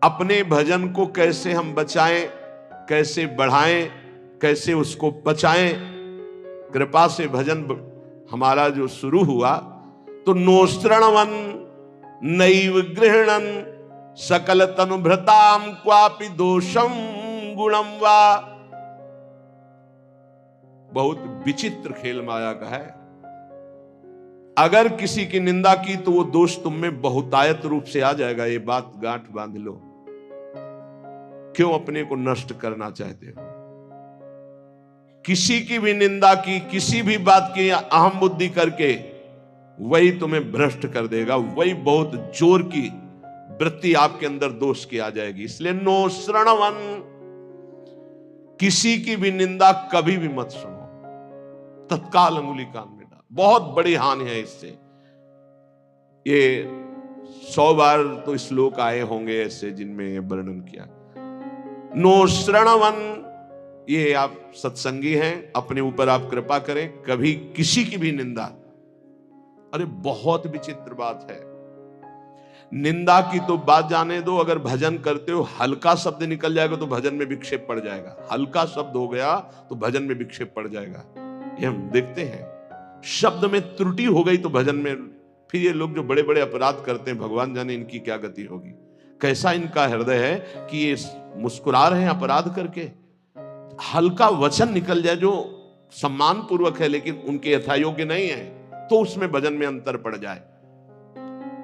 अपने भजन को कैसे हम बचाएं, कैसे बढ़ाएं, कैसे उसको बचाएं। कृपा से भजन हमारा जो शुरू हुआ तो नोश्रणवन नैव गृहणन सकल तनुभृताम क्वापि दोषम गुणम वा। बहुत विचित्र खेल माया का है। अगर किसी की निंदा की तो वो दोष तुम में बहुतायत रूप से आ जाएगा। ये बात गांठ बांध लो। क्यों अपने को नष्ट करना चाहते हो? किसी की भी निंदा की, किसी भी बात की अहम बुद्धि करके, वही तुम्हें भ्रष्ट कर देगा। वही बहुत जोर की वृत्ति आपके अंदर दोष की आ जाएगी। इसलिए नो श्रणवन, किसी की भी निंदा कभी भी मत सुनो, तत्काल अंगुली कान में डाल। बहुत बड़ी हानि है इससे। ये 100 बार तो श्लोक आए होंगे ऐसे जिनमें ये वर्णन किया। नो श्रणवन, ये आप सत्संगी हैं, अपने ऊपर आप कृपा करें, कभी किसी की भी निंदा। अरे बहुत विचित्र बात है। निंदा की तो बात जाने दो, अगर भजन करते हो हल्का शब्द निकल जाएगा तो भजन में विक्षेप पड़ जाएगा। हल्का शब्द हो गया तो भजन में विक्षेप पड़ जाएगा। ये हम देखते हैं। शब्द में त्रुटि हो गई तो भजन में, फिर ये लोग जो बड़े बड़े अपराध करते हैं, भगवान जाने इनकी क्या गति होगी। कैसा इनका हृदय है कि ये मुस्कुरा रहे हैं अपराध करके। हल्का वचन निकल जाए जो सम्मान पूर्वक है लेकिन उनके यथायोग्य नहीं है, तो उसमें भजन में अंतर पड़ जाए।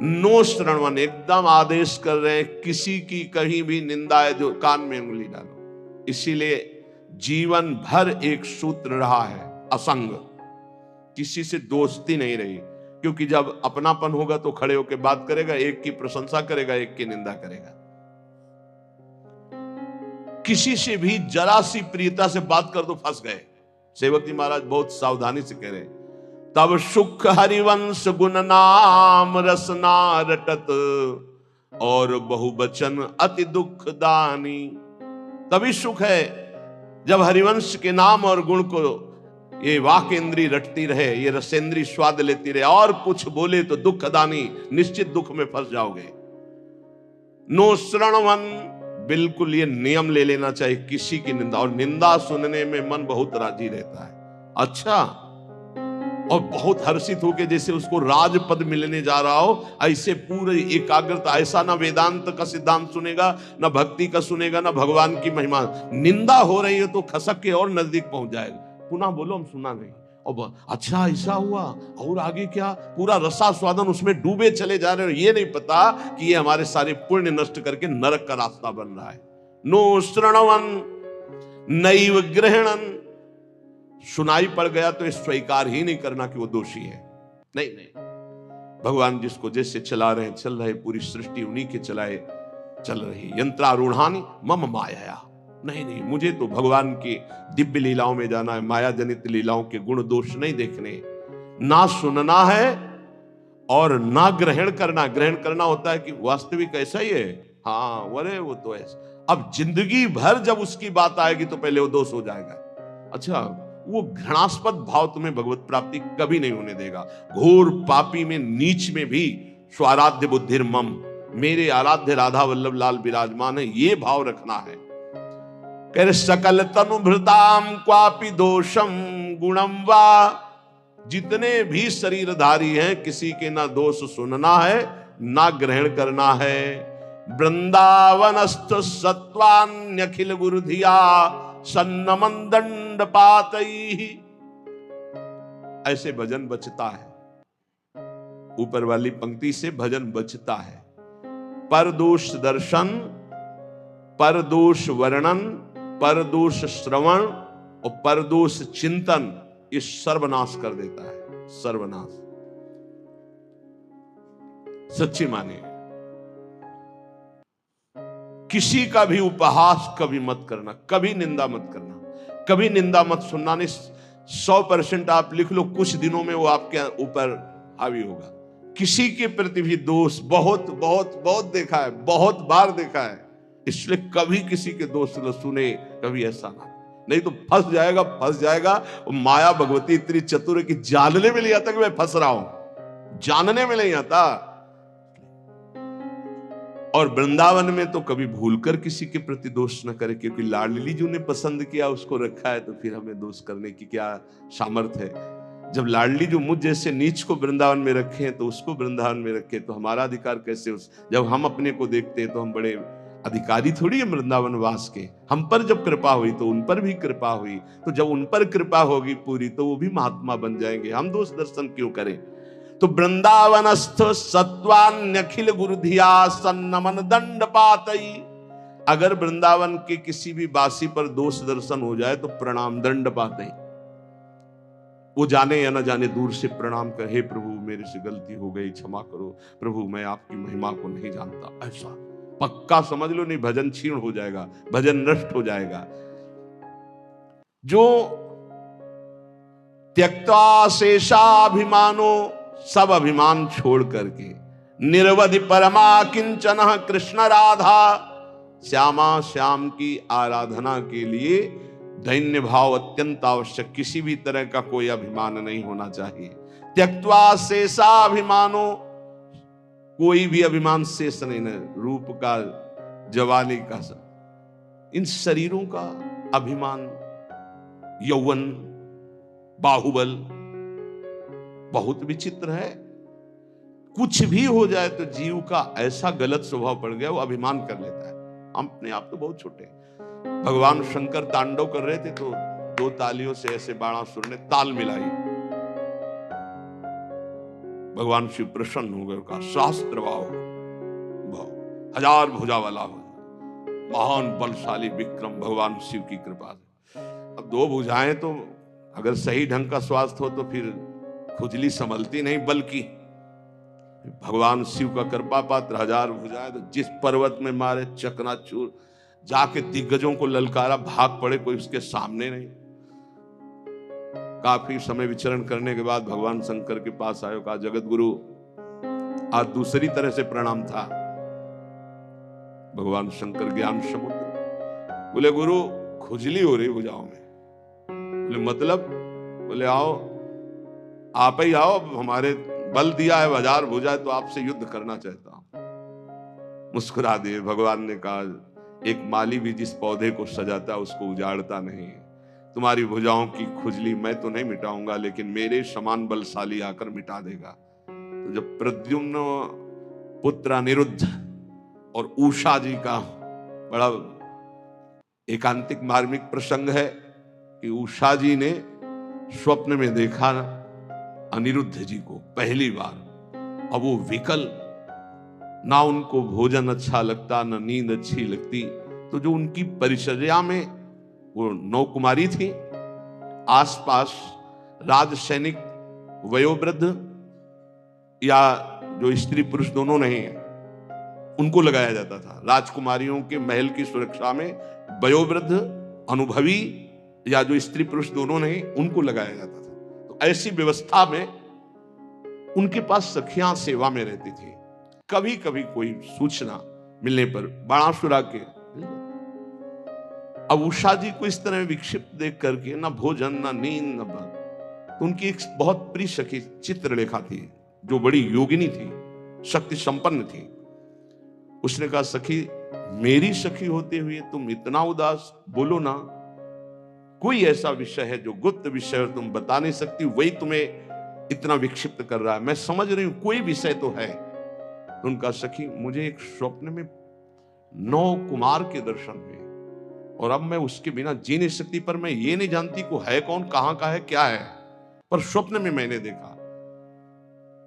नो श्रणवन, एकदम आदेश कर रहे हैं, किसी की कहीं भी निंदा है जो कान में उंगली डालो। इसीलिए जीवन भर एक सूत्र रहा है, असंग। किसी से दोस्ती नहीं रही, क्योंकि जब अपनापन होगा तो खड़े होकर बात करेगा, एक की प्रशंसा करेगा, एक की निंदा करेगा। किसी से भी जरा सी प्रियता से बात कर दो फंस गए। सेवक जी महाराज बहुत सावधानी से कह रहे हैं, तब सुख हरिवंश गुण नाम रसना रटत और बहुवचन अति दुख दानी। तभी सुख है जब हरिवंश के नाम और गुण को ये वाक इंद्री रटती रहे, ये रसेंद्री स्वाद लेती रहे, और कुछ बोले तो दुख दानी, निश्चित दुख में फंस जाओगे। नो श्रणवन, बिल्कुल ये नियम ले लेना चाहिए किसी की निंदा। और निंदा सुनने में मन बहुत राजी रहता है, अच्छा, और बहुत हर्षित होके जैसे उसको राजपद मिलने जा रहा हो, ऐसे पूरे एकाग्रता। ऐसा ना वेदांत का सिद्धांत सुनेगा, ना भक्ति का सुनेगा, ना भगवान की महिमा। निंदा हो रही है तो खसक के और नजदीक पहुंच जाएगा। पुनः बोलो हम सुना नहीं, और अच्छा ऐसा हुआ, और आगे क्या, पूरा रसास्वादन उसमें डूबे चले जा रहे हो। ये नहीं पता कि ये हमारे सारे पुण्य नष्ट करके नरक का रास्ता बन रहा है। नो श्रणवन नैव गृहणन, सुनाई पड़ गया तो स्वीकार ही नहीं करना कि वो दोषी है। नहीं नहीं, भगवान जिसको जैसे चला रहे चल रहे, पूरी सृष्टि उन्हीं के चलाए चल रही। यंत्रारूढ़ानी मम माया, नहीं नहीं, मुझे तो भगवान की दिव्य लीलाओं में जाना है, माया जनित लीलाओं के गुण दोष नहीं देखने। ना सुनना है और ना ग्रहण करना। ग्रहण करना होता है कि वास्तविक ऐसा ही है, हाँ वरे वो तो ऐसा। अब जिंदगी भर जब उसकी बात आएगी तो पहले वो दोष हो जाएगा। अच्छा, वो घृणास्पद भाव तुम्हें भगवत प्राप्ति कभी नहीं होने देगा। घोर पापी में, नीच में भी स्वाराध्य बुद्धिर मम, मेरे आराध्य राधा वल्लभ लाल विराजमान है, ये भाव रखना है। कह रहे सकल तनुभृताम क्वापि दोषम गुणम वा, जितने भी शरीरधारी हैं किसी के ना दोष सुनना है ना ग्रहण करना है। वृंदावनस्थ सत्वान्यखिल गुरुधिया सन्नमन दंड पातई, ऐसे भजन बचता है। ऊपर वाली पंक्ति से भजन बचता है। परदोष दर्शन, परदोष वर्णन, परदोष श्रवण और परदोष चिंतन, ये सर्वनाश कर देता है। सर्वनाश सच्ची मानिए। किसी का भी उपहास कभी मत करना, कभी निंदा मत करना, कभी निंदा मत सुनना। नहीं, 100% आप लिख लो, कुछ दिनों में वो आपके ऊपर हावी होगा। किसी के प्रति भी दोष बहुत बहुत बहुत देखा है, बहुत बार देखा है। इसलिए कभी किसी के दोष न सुने, कभी ऐसा ना, नहीं तो फंस जाएगा, फंस जाएगा। माया भगवती इतनी चतुर है कि जानने में नहीं आता कि मैं फंस रहा हूं, जानने में नहीं आता। और वृंदावन में तो कभी भूलकर किसी के प्रति दोष न करे, क्योंकि लाडली जी ने पसंद किया, उसको रखा है, तो फिर हमें दोष करने की क्या सामर्थ्य है। जब लाडली जो मुझ जैसे नीच को वृंदावन में रखे हैं, तो उसको वृंदावन में रखे, तो हमारा अधिकार कैसे जब हम अपने को देखते हैं तो हम बड़े अधिकारी थोड़ी है वृंदावन वास के। हम पर जब कृपा हुई तो उन पर भी कृपा हुई, तो जब उन पर कृपा होगी पूरी तो वो भी महात्मा बन जाएंगे, हम दोष दर्शन क्यों करें। तो वृंदावनस्थ सत्वान्यखिल गुरुधिया सन्नमन दंड पातई। अगर वृंदावन के किसी भी वासी पर दोष दर्शन हो जाए तो प्रणाम दंड पातई। वो जाने या न जाने दूर से प्रणाम कर, हे प्रभु मेरे से गलती हो गई, क्षमा करो प्रभु, मैं आपकी महिमा को नहीं जानता, ऐसा पक्का समझ लो, नहीं भजन क्षीण हो जाएगा, भजन नष्ट हो जाएगा। जो त्यक्त्वा शेषाभिमानो, सब अभिमान छोड़ करके निरवधि परमा किंचन कृष्ण राधा, श्यामा श्याम की आराधना के लिए दैन्य भाव अत्यंत आवश्यक, किसी भी तरह का कोई अभिमान नहीं होना चाहिए। त्यक्त्वा शेषाभिमानो, कोई भी अभिमान शेष नहीं है, रूप का, जवानी का, इन शरीरों का अभिमान, यौवन, बाहुबल बहुत विचित्र है। कुछ भी हो जाए तो जीव का ऐसा गलत स्वभाव पड़ गया, वो अभिमान कर लेता है। हम अपने आप तो बहुत छोटे हैं। भगवान शंकर तांडव कर रहे थे तो दो तालियों से ऐसे बाणासुर ने ताल मिलाई, भगवान शिव प्रसन्न हो गए, कहा शास्त्र भाव, हजार भुजा वाला हो, महान बलशाली विक्रम भगवान शिव की कृपा से। अब दो भुजाएं तो अगर सही ढंग का स्वास्थ्य हो तो फिर खुजली संभलती नहीं, बल्कि भगवान शिव का कृपा पात्र हजार भुजाएं, तो जिस पर्वत में मारे चकनाचूर, जाके दिग्गजों को ललकारा, भाग पड़े, कोई उसके सामने नहीं। काफी समय विचरण करने के बाद भगवान शंकर के पास आयो, कहा जगत गुरु, आज दूसरी तरह से प्रणाम था। भगवान शंकर ज्ञान समुद्र, बोले गुरु खुजली हो रही भुजाओं में। बोले मतलब? बोले आओ, आप ही आओ, हमारे बल दिया है, हजार भुजा, तो आपसे युद्ध करना चाहता हूं। मुस्कुरा दिए। भगवान ने कहा एक माली भी जिस पौधे को सजाता उसको उजाड़ता नहीं, तुम्हारी भुजाओं की खुजली मैं तो नहीं मिटाऊंगा, लेकिन मेरे समान बलशाली आकर मिटा देगा। तो जब प्रद्युम्न पुत्र अनिरुद्ध और उषा जी का बड़ा एकांतिक मार्मिक प्रसंग है कि उषा जी ने स्वप्न में देखा अनिरुद्ध जी को पहली बार। अब वो विकल, ना उनको भोजन अच्छा लगता, ना नींद अच्छी लगती। तो जो उनकी परिचर्या में वो 9 कुमारी थी, आसपास राज सैनिक, वयोवृद्ध या जो स्त्री पुरुष दोनों नहीं है, उनको लगाया जाता था। राजकुमारियों के महल की सुरक्षा में वयोवृद्ध, अनुभवी या जो स्त्री पुरुष दोनों नहीं, उनको लगाया जाता था। तो ऐसी व्यवस्था में उनके पास सखियां सेवा में रहती थी। कभी कभी कोई सूचना मिलने पर बाणासुर के, अब उषा जी को इस तरह विक्षिप्त देख करके ना भोजन, ना नींद, ना बात, तो उनकी एक बहुत प्रिय सखी चित्रलेखा थी, जो बड़ी योगिनी थी, शक्ति संपन्न थी। उसने कहा सखी, मेरी सखी होते हुए तुम इतना उदास, बोलो ना, कोई ऐसा विषय है जो गुप्त विषय है, तुम बता नहीं सकती, वही तुम्हें इतना विक्षिप्त कर रहा है। मैं समझ रही हूं कोई विषय तो है। तो उनका सखी, मुझे एक स्वप्न में 9 कुमार के दर्शन हुए और अब मैं उसके बिना जी नहीं सकती, पर मैं ये नहीं जानती को है कौन, कहां का है, क्या है, पर स्वप्न में मैंने देखा।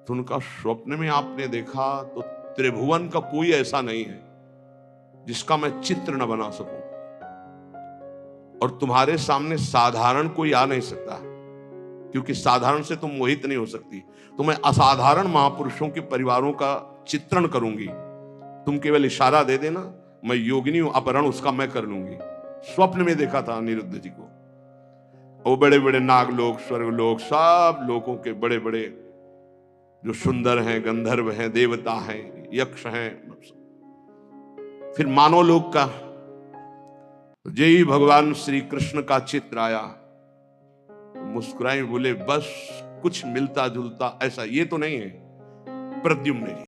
तो उनका स्वप्न में आपने देखा तो त्रिभुवन का कोई ऐसा नहीं है जिसका मैं चित्र न बना सकूं, और तुम्हारे सामने साधारण कोई आ नहीं सकता, क्योंकि साधारण से तुम मोहित नहीं हो सकती। तो मैं असाधारण महापुरुषों के परिवारों का चित्रण करूंगी, तुम केवल इशारा दे देना, मैं योगिनी हूं, अपहरण उसका मैं कर लूंगी। स्वप्न में देखा था अनिरुद्ध जी को। वो बड़े बड़े नागलोक, स्वर्गलोक, सब लोगों के बड़े बड़े जो सुंदर हैं, गंधर्व हैं, देवता हैं, यक्ष हैं, फिर मानव लोक का। जय भगवान श्री कृष्ण का चित्र आया तो मुस्कुराए, बोले बस कुछ मिलता जुलता ऐसा ये तो नहीं है। प्रद्युम्न जी